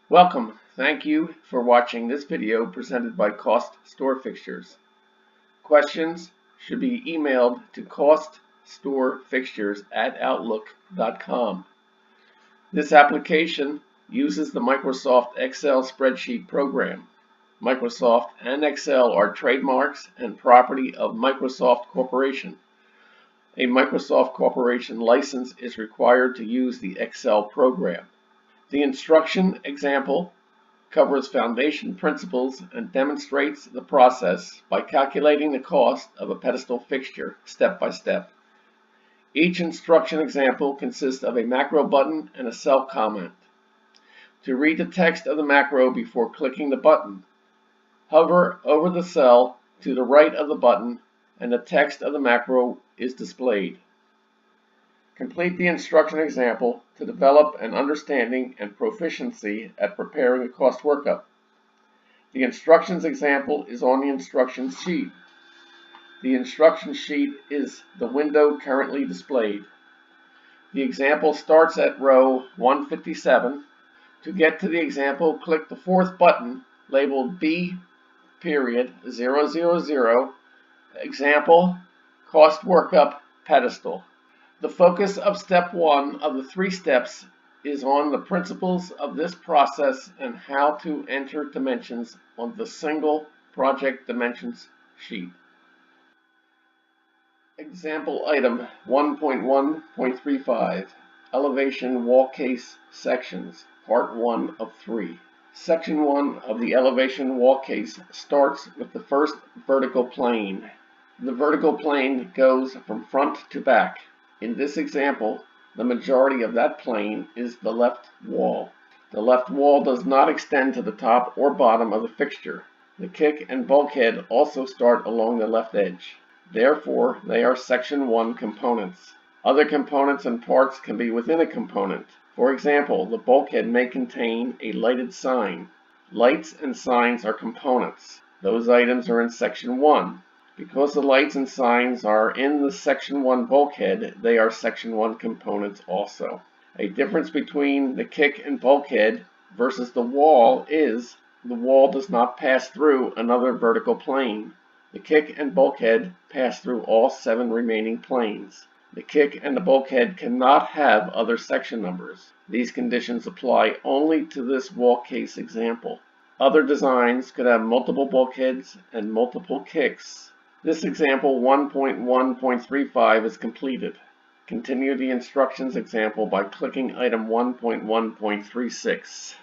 Welcome. Thank you for watching this video presented by CostStoreFixtures. Questions should be emailed to CostStoreFixtures@outlook.com. This application uses the Microsoft Excel spreadsheet program. Microsoft and Excel are trademarks and property of Microsoft Corporation. A Microsoft Corporation license is required to use the Excel program. The instruction example covers foundation principles and demonstrates the process by calculating the cost of a pedestal fixture step by step. Each instruction example consists of a macro button and a cell comment. To read the text of the macro before clicking the button, hover over the cell to the right of the button and the text of the macro is displayed. Complete the instruction example to develop an understanding and proficiency at preparing a cost workup. The instructions example is on the instructions sheet. The instruction sheet is the window currently displayed. The example starts at row 157. To get to the example, click the fourth button labeled B.000 Example Cost Workup Pedestal. The focus of step 1 of the 3 steps is on the principles of this process and how to enter dimensions on the single project dimensions sheet. Example item 1.1.35 Elevation Wallcase Sections, Part 1 of 3. Section 1 of the elevation wallcase starts with the first vertical plane. The vertical plane goes from front to back. In this example, the majority of that plane is the left wall. The left wall does not extend to the top or bottom of the fixture. The kick and bulkhead also start along the left edge. Therefore, they are Section 1 components. Other components and parts can be within a component. For example, the bulkhead may contain a lighted sign. Lights and signs are components. Those items are in Section 1. Because the lights and signs are in the Section 1 bulkhead, they are Section 1 components also. A difference between the kick and bulkhead versus the wall is the wall does not pass through another vertical plane. The kick and bulkhead pass through all 7 remaining planes. The kick and the bulkhead cannot have other section numbers. These conditions apply only to this wall case example. Other designs could have multiple bulkheads and multiple kicks. This example 1.1.35 is completed. Continue the instructions example by clicking item 1.1.36.